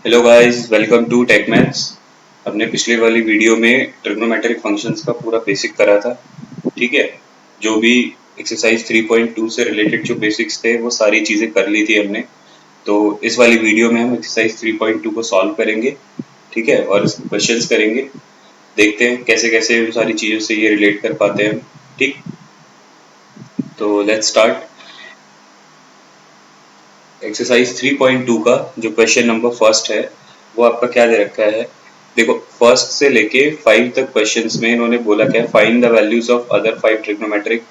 Hello guys, welcome to Tech Maths. हमने पिछले वाली वीडियो में ट्रिग्नोमेट्रिक फंक्शंस का पूरा बेसिक करा था। ठीक है, जो भी एक्सरसाइज 3.2 से रिलेटेड जो बेसिक्स थे वो सारी चीजें कर ली थी हमने। तो इस वाली वीडियो में हम एक्सरसाइज 3.2 को सॉल्व करेंगे। ठीक है, और क्वेश्चंस करेंगे। देखते हैं कैसे कैसे उन सारी चीजों से ये रिलेट कर पाते हैं हम। ठीक, तो लेट्स स्टार्ट। एक्सरसाइज 3.2 का जो क्वेश्चन नंबर फर्स्ट है वो आपका क्या दे रखा है। देखो, फर्स्ट से लेके 5 तक क्वेश्चंस में इन्होंने बोला क्या है, find the values of other 5 trigonometric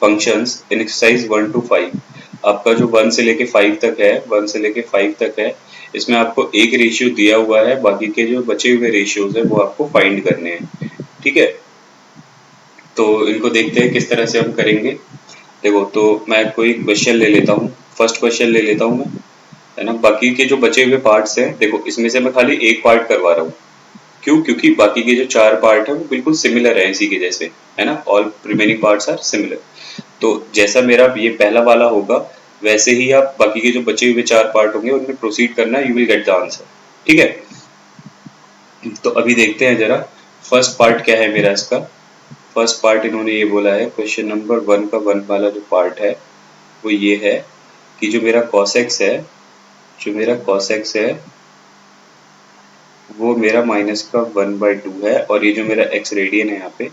functions in exercise 1 to 5। आपका जो 1 से लेके 5 तक है, 1 से लेके 5 तक है, इसमें आपको एक रेशियो दिया हुआ है, बाकी के जो बचे हुए रेशियोज है वो आपको फाइंड करने हैं। ठीक है, तो इनको देखते हैं किस तरह से हम करेंगे। देखो, तो मैं कोई क्वेश्चन ले लेता हूँ, फर्स्ट क्वेश्चन ले लेता हूँ मैं, है ना। बाकी के जो बचे हुए पार्ट्स हैं, देखो इसमें से मैं खाली एक पार्ट करवा रहा हूँ। क्यों? क्योंकि बाकी के जो 4 पार्ट है वो बिल्कुल सिमिलर है इसी के जैसे, है ना। All remaining parts are similar. तो जैसा मेरा ये पहला वाला होगा वैसे ही आप बाकी के जो बचे हुए 4 पार्ट होंगे उनमें प्रोसीड करना, you will get the answer. ठीक है, तो अभी देखते हैं जरा फर्स्ट पार्ट क्या है मेरा इसका। फर्स्ट पार्ट इन्होंने ये बोला है, क्वेश्चन नंबर 1 का 1 वाला जो पार्ट है वो ये है कि जो मेरा cos x है, जो मेरा cos x है वो मेरा माइनस का 1/2 है, और ये जो मेरा x रेडियन है यहाँ पे,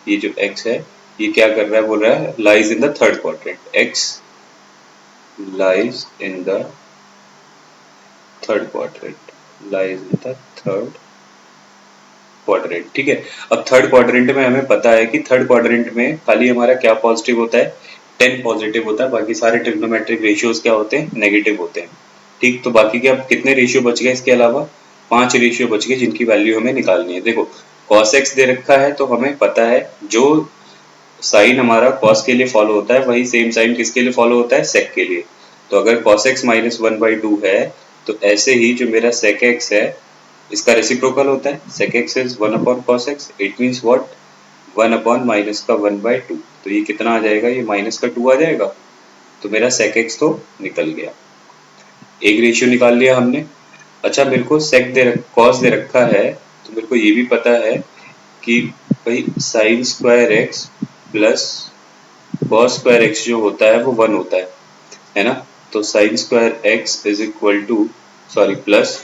ये जो x है ये क्या कर रहा है, बोल रहा है lies in the third quadrant. x lies in the third quadrant, lies in the third quadrant. ठीक है, अब थर्ड क्वाड्रेंट में हमें पता है कि थर्ड क्वाड्रेंट में खाली हमारा क्या पॉजिटिव होता है, 10 पॉजिटिव होता है, बाकी सारे ट्रिग्नोमेट्रिक रेशियोज क्या होते हैं, नेगेटिव होते हैं। ठीक, तो बाकी के अब कितने रेशियो बच गए इसके अलावा, 5 रेशियो बच गए जिनकी वैल्यू हमें निकालनी है। देखो, cos x दे रखा है तो हमें पता है जो साइन हमारा cos के लिए फॉलो होता है वही सेम साइन किसके लिए फॉलो होता है, sec के लिए। तो अगर cos x माइनस 1/2 है तो ऐसे ही जो मेरा sec x है इसका रेसिप्रोकल होता है, sec x is 1/cos x। It means what, 1/ minus का 1/2। तो ये कितना आ जाएगा, ये माइनस का 2 आ जाएगा। तो मेरा sec x तो निकल गया, एक रेशियो निकाल लिया हमने। अच्छा, मेरे को sec cos दे रखा है तो मेरे को ये भी पता है कि भाई sine square x plus cos square x जो होता है वो 1 होता है ना। तो sine square x is equal to, sorry plus,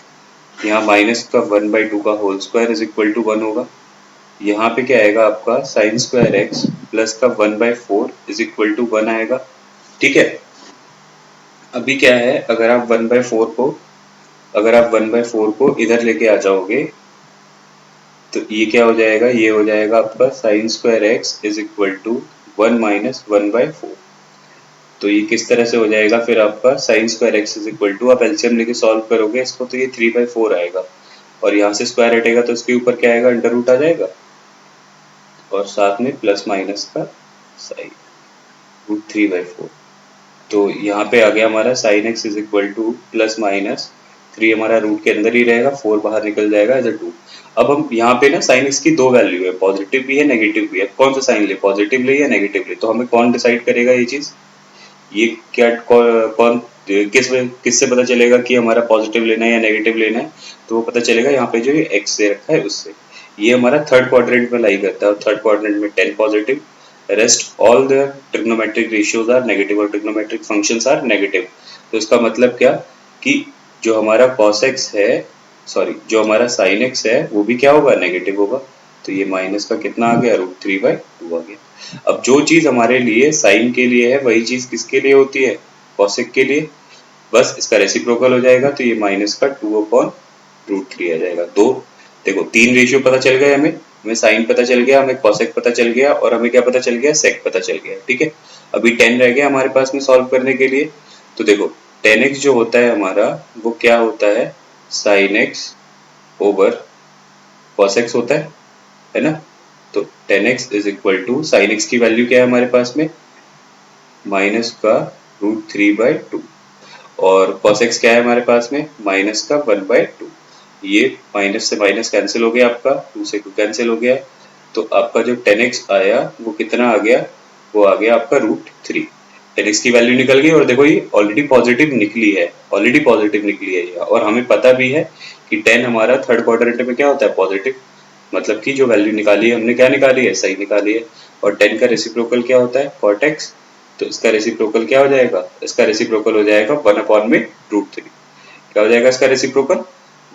यहाँ माइनस का 1/2 का whole square is equal to 1 होगा। यहाँ पे क्या आएगा आपका, साइन स्क्वायर एक्स प्लस का 1/4 इज इक्वल टू 1 आएगा। ठीक है, अभी क्या है, अगर आप 1/4 को, अगर आप 1/4 को इधर लेके आ जाओगे तो ये क्या हो जाएगा, ये हो जाएगा आपका sine square x is equal to 1 minus 1/4। तो ये किस तरह से हो जाएगा फिर आपका, sine square x is equal to, आप एलसीएम लेके सॉल्व करोगे इसको तो ये 3/4 आएगा, और यहाँ से स्क्वायर हटेगा तो इसके ऊपर क्या आएगा, अंडर रूट आ जाएगा, और साथ में प्लस माइनस का साइन, √3/4। तो यहाँ पे आ गया हमारा sine x is equal two plus minus 3, हमारा रूट के अंदर ही रहेगा, 4 बाहर निकल जाएगा एज अ 2। अब हम यहाँ पे ना साइन एक्स की दो वैल्यू है, पॉजिटिव भी है नेगेटिव भी है, कौन सा साइन ले, पॉजिटिव ले या नेगेटिव ले, तो हमें कौन डिसाइड करेगा ये चीज, ये क्या कौन किससे पता चलेगा कि हमारा पॉजिटिव लेना है या नेगेटिव लेना है, तो वो पता चलेगा यहाँ पे जो ये एक्स दे रखा है उससे। ये हमारा थर्ड क्वाड्रेंट में लाई करता है, और थर्ड क्वाड्रेंट में 10 positive, rest all the trigonometric ratios are negative और ट्रिग्नोमेट्रिक फंक्शंस आर नेगेटिव। तो इसका मतलब क्या कि जो हमारा cos x है, सॉरी जो हमारा sin x है वो भी क्या होगा, नेगेटिव होगा। तो ये माइनस का कितना आ गया, √3/2 आ गया। अब जो चीज हमारे लिए साइन के लिए है वही चीज किसके लिए होती है, cosec के लिए। बस इसका रेसिप्रोकल हो जाएगा तो ये माइनस का 2/√3 आ जाएगा। दो, देखो 3 रेशियो पता चल गए हमें साइन पता चल गया, हमें cosec पता चल गया, और हमें क्या पता चल गया, sec पता चल गया। ठीक है, अभी 10 रह गया हमारे पास में सॉल्व करने के लिए। तो देखो 10x जो होता है हमारा वो क्या होता है, sin x over cos x होता है ना। तो 10x is equal to, sine x की वैल्यू क्या है हमारे पास में, माइनस का √3/2, और cos x क्या है हमारे पास में, माइनस का 1/2। ये माइनस से माइनस कैंसिल हो गया, आपका 2 से 2 कैंसिल हो गया, तो आपका जो 10x आया वो कितना आ गया, वो आ गया आपका √3। tan x की वैल्यू निकल गई और देखो ये ऑलरेडी पॉजिटिव निकली है, ऑलरेडी पॉजिटिव निकली है ये, और हमें पता भी है कि tan हमारा थर्ड क्वाड्रेंट में क्या होता है, पॉजिटिव, मतलब कि जो वैल्यू निकाली है हमने क्या निकाली है, सही निकाली है। और tan का रेसिप्रोकल क्या होता है, cot x, तो इसका रेसिप्रोकल क्या हो जाएगा, इसका रेसिप्रोकल हो जाएगा 1/√3। क्या हो जाएगा इसका रेसिप्रोकल,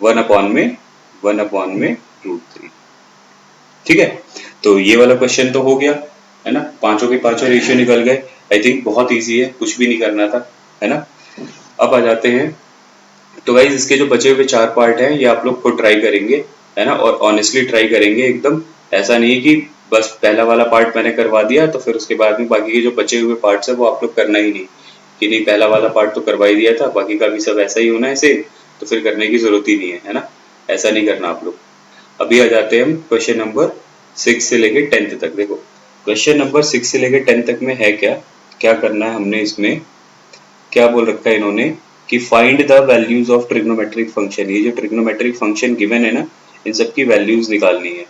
1/√3। ठीक है, तो ये वाला क्वेश्चन तो हो गया है ना, पांचों के पांचों रेशियो निकल गए। आई थिंक बहुत इजी है, कुछ भी नहीं करना था, है ना। अब आ जाते हैं, तो गाइज इसके जो बचे हुए 4 पार्ट हैं ये आप लोग खुद ट्राई करेंगे, है ना, और ऑनेस्टली ट्राई करेंगे एकदम। ऐसा नहीं है कि बस पहला वाला पार्ट मैंने करवा दिया तो फिर उसके बाद में बाकी के जो बचे हुए पार्ट्स है वो आप लोग करना ही नहीं, कि नहीं पहला वाला पार्ट तो करवा ही दिया था, बाकी का भी सब ऐसा ही होना है सेम, तो फिर करने की जरूरत ही नहीं है ना। ऐसा नहीं करना आप लोग। अभी आ जाते हैं हम क्वेश्चन नंबर 6 से लेके 10th तक। देखो क्वेश्चन नंबर 6 से लेके 10 तक में है क्या, क्या करना है हमने इसमें, क्या बोल रखा है इन्होंने कि find the values of trigonometric function. ये जो ट्रिग्नोमेट्रिक फंक्शन गिवन है ना, इन सब की वैल्यूज निकालनी है।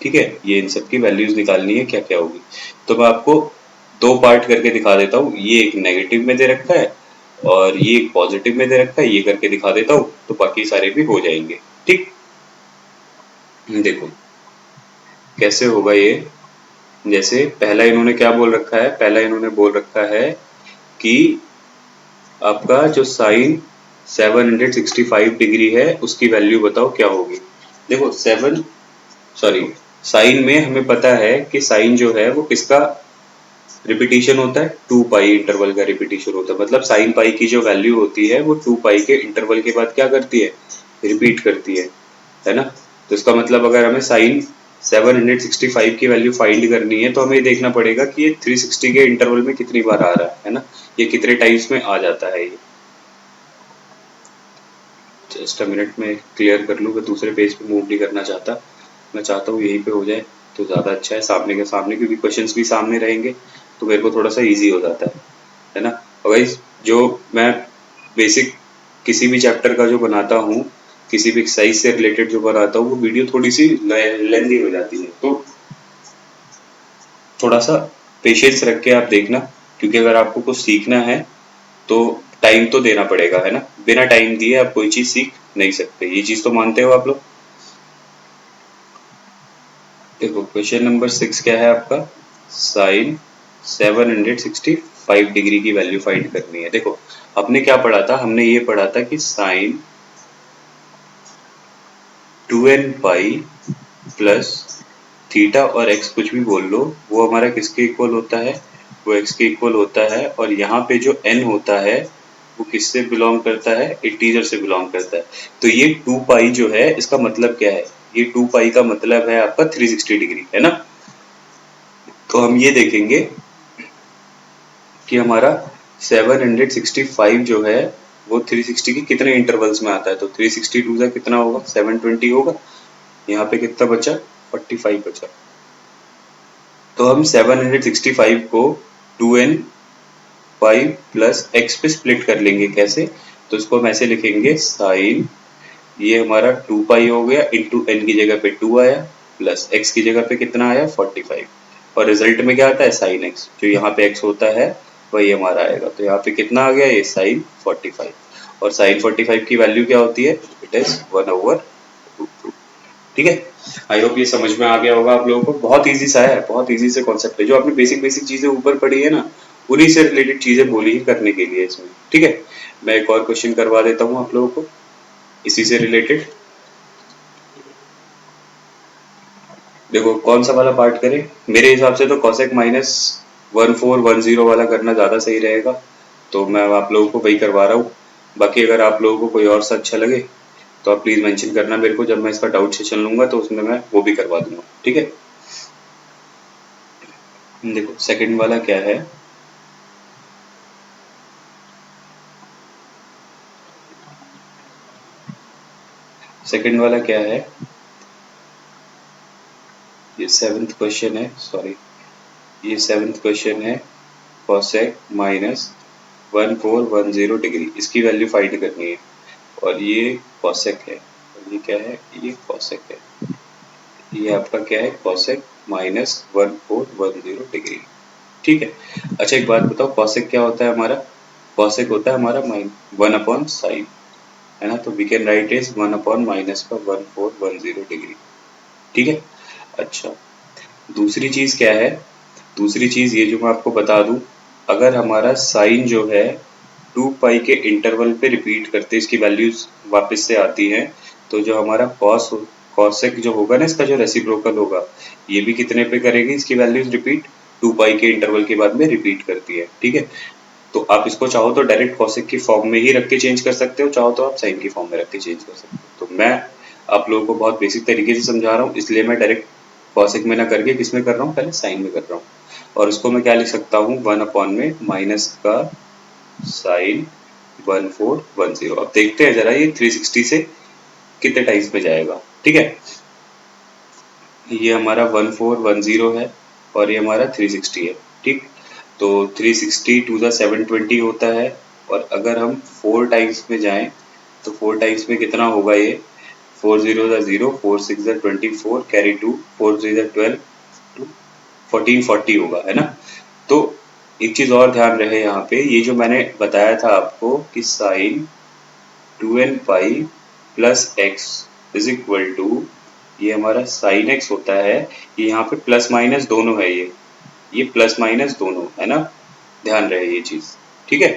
ठीक है, ये इन सब की वैल्यूज निकालनी है क्या क्या होगी। तो मैं आपको दो पार्ट करके दिखा देता हूँ, ये एक नेगेटिव में दे रखा है और ये एक पॉजिटिव में दे रखा है, ये करके दिखा देता हूँ तो बाकी सारे भी हो जाएंगे। ठीक, देखो कैसे होगा ये। जैसे पहला इन्होंने क्या बोल रखा है, पहला इन्होंने बोल रखा है कि आपका जो साइन 765 डिग्री है उसकी वैल्यू बताओ क्या होगी। देखो साइन में हमें पता है कि साइन जो है वो किसका रिपीटिशन होता है, 2 पाई इंटरवल का रिपीटिशन होता है। मतलब साइन पाई की जो वैल्यू होती है वो 2 पाई के इंटरवल के बाद क्या करती है, रिपीट करती है ना। तो इसका मतलब अगर हमें साइन 765 की वैल्यू फाइंड करनी है तो हमें ये देखना पड़ेगा कि ये 360 के इंटरवल में कितनी बार आ रहा है ना, ये कितने टाइम्स में आ जाता है ये। जस्ट अ मिनट में क्लियर कर लूँ, मैं दूसरे पेज पे मूव नहीं करना चाहता, मैं चाहता हूँ यहीं पे हो जाए तो ज़्यादा अच्छा है, सामने के सामने, क्योंकि क्वेश्चंस भी सामने रहेंगे तो मेरे को थोड़ा सा इजी हो जाता है ना। और गाइस जो मैं बेसिक किसी भी चैप्टर का जो बनाता हूँ, किसी भी एक्सरसाइज से रिलेटेड जो बनाता हूँ, वो वीडियो थोड़ी सी लेंदी हो जाती है, तो थोड़ा सा पेशेंस रख के आप देखना, क्योंकि अगर आपको कुछ सीखना है तो टाइम तो देना पड़ेगा, है ना। बिना टाइम दिए आप कोई चीज सीख नहीं सकते, ये चीज तो मानते हो आप लोग। देखो क्वेश्चन नंबर 6 क्या है आपका, साइन 765 डिग्री की वैल्यू फाइंड करनी है। देखो हमने क्या पढ़ा था, हमने ये पढ़ा था कि sine 2n pi plus theta और एक्स कुछ भी बोल लो, वो हमारा किसके इक्वल होता है, वो एक्स के इक्वल होता है। और यहाँ पे जो n होता है वो किससे बिलोंग करता है, इंटीजर से बिलोंग करता है। तो ये 2 पाई जो है इसका मतलब क्या है, ये 2 पाई का मतलब है आपका 360 डिग्री, है ना। तो हम ये देखेंगे कि हमारा 765 जो है वो 360 की कितने इंटरवल्स में आता है। तो 360 टू का कितना होगा, 720 होगा। यहाँ पे कितना बचा, 45 बचा। तो हम 765 को 2n पाई प्लस एक्स पे स्प्लिट कर लेंगे। कैसे, तो इसको हम ऐसे लिखेंगे, साइन ये हमारा 2 पाई हो गया, इंटू एन की जगह पे 2 आया, प्लस एक्स की जगह पे कितना आया, 45, और रिजल्ट में क्या आता है, साइन एक्स, जो यहाँ पे एक्स होता है वही हमारा आएगा। तो यहाँ पे कितना आ गया, ये साइन 45, और साइन 45 की वैल्यू क्या होती है, इट इज 1/√2। ठीक है, आई होप ये समझ में आ गया होगा आप लोगों को। बहुत इजी सा है, बहुत इजी से कॉन्सेप्ट है, जो आपने बेसिक बेसिक चीजें ऊपर पढ़ी है ना, उन्हीं से रिलेटेड चीजें बोली है करने के लिए इसमें। ठीक है, मैं एक और क्वेश्चन करवा देता हूँ आप लोगों को इसी से रिलेटेड। देखो कौन सा वाला पार्ट करें, मेरे हिसाब से तो कॉसेक -1410 वाला करना ज्यादा सही रहेगा, तो मैं आप लोगों को वही करवा रहा हूँ। बाकी अगर आप लोगों को कोई और सा अच्छा लगे तो आप प्लीज मेंशन करना मेरे को, जब मैं इसका डाउट सेशन लूंगा तो उसमें मैं वो भी करवा दूंगा। ठीक है, देखो सेकंड वाला क्या है, सेकंड वाला क्या है, ये 7th क्वेश्चन है, सॉरी ये 7th क्वेश्चन है, कॉसेक -1410 डिग्री, इसकी वैल्यू फाइंड करनी है। और ये कॉसेक है, और ये क्या है, ये कॉसेक है, ये आपका क्या है, कॉसेक -1410 डिग्री। ठीक है। अच्छा एक बात बताओ, कॉसेक क्या होता है हमारा? कॉसेक होता है हमारा 1/sin, है ना? तो we can write is 1/-1410 degree. ठीक है। अच्छा, दूसरी चीज क्या है? दूसरी चीज ये जो मैं आपको बता दूं, अगर हमारा साइन जो है 2 पाई के इंटरवल पे रिपीट करते इसकी वैल्यूज वापस से आती हैं, तो जो हमारा कॉसेक जो होगा ना, इसका जो रेसिप्रोकल होगा, ये भी कितने पे करेगी इसकी वैल्यूज रिपीट? 2 पाई के इंटरवल के बाद में रिपीट करती है। ठीक है। तो आप इसको चाहो तो डायरेक्ट कॉसेक की फॉर्म में ही रख के चेंज कर सकते हो, चाहो तो आप साइन की फॉर्म में रख के चेंज कर सकते हो। तो मैं आप लोगों को बहुत बेसिक तरीके से समझा रहा हूँ, इसलिए मैं डायरेक्ट कॉसेक में ना करके किस में कर रहा हूँ, पहले साइन में कर रहा हूँ। और उसको मैं क्या लिख सकता हूँ, 1 में माइनस का साइन 1410। अब देखते हैं जरा ये 360 से कितने टाइम्स में जाएगा। ठीक है। ये हमारा 1410 है और ये हमारा 360 है। ठीक। तो 360 टू द 720 होता है, और अगर हम 4 टाइम्स में जाएं तो 4 टाइम्स में कितना होगा ये? 4 0 4 6 24, कैरी 2, 4 3 12, 1440 होगा, है ना? तो एक चीज और ध्यान रहे यहाँ पे, ये जो मैंने बताया था आपको कि sine 2n pi plus x is equal to, ये हमारा साइन एक्स होता है, ये यहाँ पे प्लस माइनस दोनों है, ये प्लस माइनस दोनों है ना, ध्यान रहे ये चीज। ठीक है।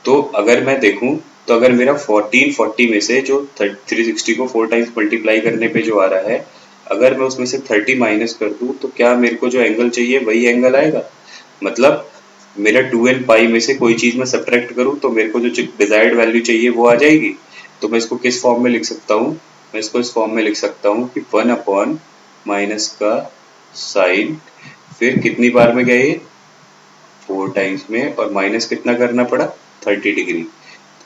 तो अगर मैं देखूं, तो अगर मेरा 1440 में से जो 360 को 4 टाइम्स मल्टीप्लाई करने पे जो आ रहा है, अगर मैं उसमें से 30 माइनस कर दूं, तो क्या मेरे को जो एंगल चाहिए वही एंगल आएगा? मतलब मेरा 2n पाई में से कोई चीज मैं सब्ट्रैक्ट करूं तो मेरे को जो डिजायर्ड वैल्यू चाहिए वो आ जाएगी। तो मैं इसको किस फॉर्म में लिख सकता हूँ? मैं इसको इस फॉर्म में लिख सकता हूँ कि 1/माइनस का साइन, फिर कितनी बार में गया ये? 4 टाइम्स में, और माइनस कितना करना पड़ा? 30 डिग्री।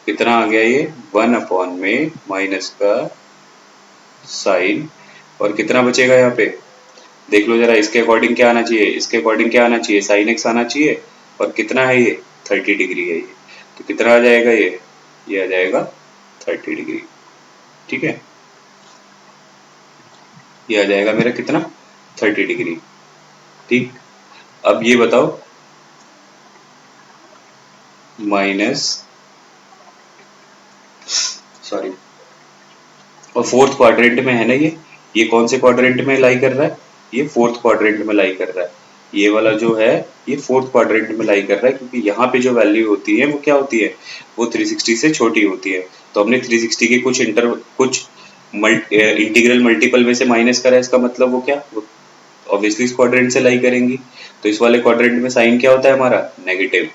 कितना आ गया ये? 1 में माइनस का साइन, और कितना बचेगा यहाँ पे? देख लो जरा, इसके अकॉर्डिंग क्या आना चाहिए? इसके अकॉर्डिंग क्या आना चाहिए? साइन एक्स आना चाहिए। और कितना है ये? 30 डिग्री है ये। तो कितना आ जाएगा ये आ जाएगा 30 डिग्री। ठीक है। ये आ जाएगा मेरा कितना? 30 डिग्री। ठीक। अब ये बताओ, माइनस, सॉरी, और फोर्थ क्वाड्रेंट में है ना ये कौन से क्वाड्रेंट में लाई कर रहा है? ये फोर्थ क्वाड्रेंट में लाई कर रहा है। ये वाला जो है, ये फोर्थ क्वाड्रेंट में लाई कर रहा है, क्योंकि यहाँ पे जो वैल्यू होती है वो क्या होती है? वो 360 से छोटी होती है। तो हमने 360 के कुछ इंटीग्रल मल्टीपल में से माइनस करा है, इसका मतलब वो क्या, वो ऑब्वियसली इस क्वाड्रेंट से लाई करेंगी। तो इस वाले क्वाड्रेंट में साइन क्या होता है हमारा? नेगेटिव।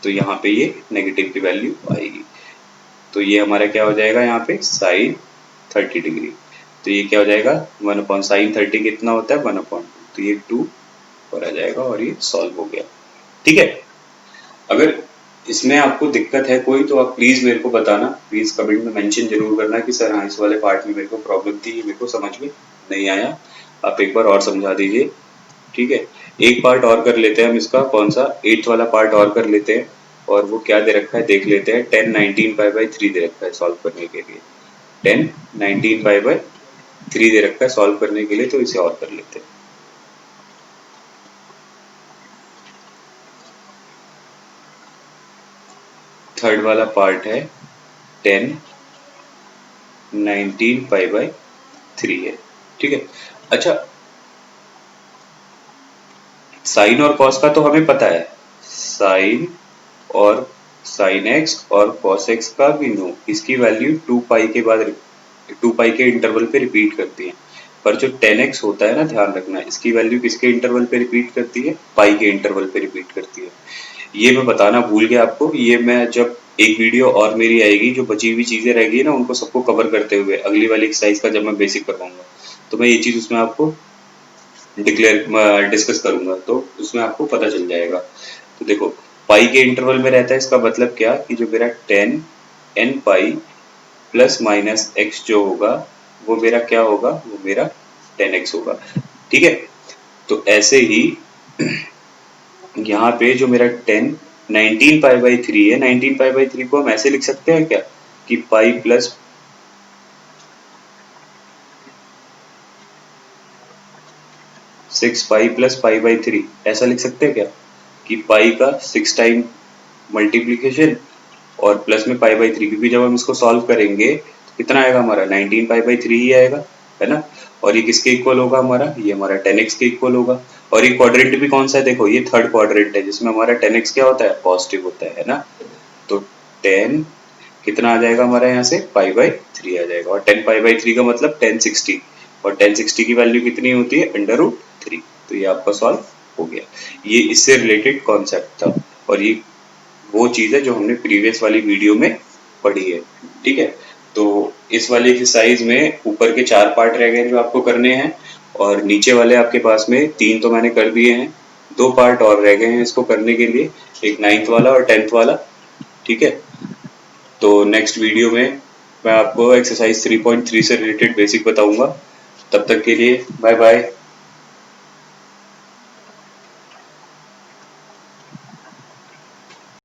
तो यहाँ पे ये नेगेटिव की वैल्यू आएगी। तो ये हमारा क्या हो जाएगा यहाँ पे? Sine 30 degree. तो ये क्या हो जाएगा? 1/sin 30 कितना होता है? 1/2। तो ये 2 और आ जाएगा, और ये सॉल्व हो गया। ठीक है। अगर इसमें आपको दिक्कत है कोई, तो आप प्लीज मेरे को बताना, प्लीज कमेंट में मेंशन जरूर करना कि सर हाँ, इस वाले पार्ट में मेरे को प्रॉब्लम थी, मेरे को समझ में नहीं आया, आप एक बार और समझा दीजिए। ठीक है। एक पार्ट और कर लेते हैं हम इसका, कौन सा? 8th वाला पार्ट और कर लेते हैं। और वो क्या दे रखा है देख लेते हैं। 10 19 पाई/3 दे रखा है सॉल्व करने के लिए। 10 19 पाई/3 दे रखा है सॉल्व करने के लिए, तो इसे और कर लेते हैं। थर्ड वाला पार्ट है 10 19 पाई/3 है। ठीक है। अच्छा, साइन और कॉस का तो हमें पता है, साइन और साइन एक्स और कॉस एक्स का भी नो, इसकी वैल्यू 2 पाई के बाद 2 पाई के इंटरवल पे रिपीट करती है। पर जो 10x होता है ना, ध्यान रखना, इसकी वैल्यू किसके इंटरवल पे रिपीट करती है? पाई के इंटरवल पे रिपीट करती है। ये मैं बताना भूल गया आपको, ये मैं जब एक वीडियो और मेरी आएगी, जो बची हुई चीजें रहेगी ना उनको सबको कवर करते हुए, अगली वाली एक्सरसाइज का जब मैं बेसिक करवाऊंगा, तो मैं ये चीज उसमें आपको डिस्कस करूंगा, तो उसमें आपको पता चल जाएगा। तो देखो, पाई के इंटरवल में रहता है, इसका मतलब क्या कि जो मेरा 10 n pi plus minus x जो होगा, वो मेरा क्या होगा? वो मेरा 10x होगा। ठीक है। तो ऐसे ही यहाँ पे जो मेरा 19 पाई/3 है, 19 पाई/3 को हम ऐसे लिख सकते हैं क्या कि pi plus, 6 pi plus pi by 3, ऐसा लिख सकते हैं क्या कि पाई का 6 टाइम मल्टीप्लीकेशन और प्लस में पाई बाई 3, क्योंकि जब हम इसको सॉल्व करेंगे तो कितना आएगा हमारा 19 पाई बाई 3 ही आएगा, है ना। और ये किसके इक्वल होगा हमारा, ये हमारा 10x के इक्वल होगा। और ये क्वाड्रेंट भी कौन सा है, देखो ये थर्ड क्वाड्रेंट है जिसमें हमारा 10x क्या होता है, पॉजिटिव होता है ना। तो 10 कितना आ जाएगा हमारा यहाँ से पाई बाई 3 आ जाएगा, और 10 पाई बाई 3 का मतलब 1060, और 1060 की वैल्यू कितनी होती है, √3। तो ये आपका सॉल्व हो गया। ये इससे रिलेटेड कॉन्सेप्ट था, और ये वो चीज है जो हमने प्रीवियस वाली वीडियो में पढ़ी है, ठीक है। तो इस वाली एक्सरसाइज में ऊपर के 4 पार्ट रह गए जो आपको करने हैं, और नीचे वाले आपके पास में 3 तो मैंने कर दिए हैं, 2 पार्ट और रह गए हैं इसको करने के लिए, एक 9th वाला और 10th वाला, ठीक है। तो नेक्स्ट वीडियो में मैं आपको एक्सरसाइज 3.3 से रिलेटेड बेसिक बताऊंगा। तब तक के लिए बाय बाय।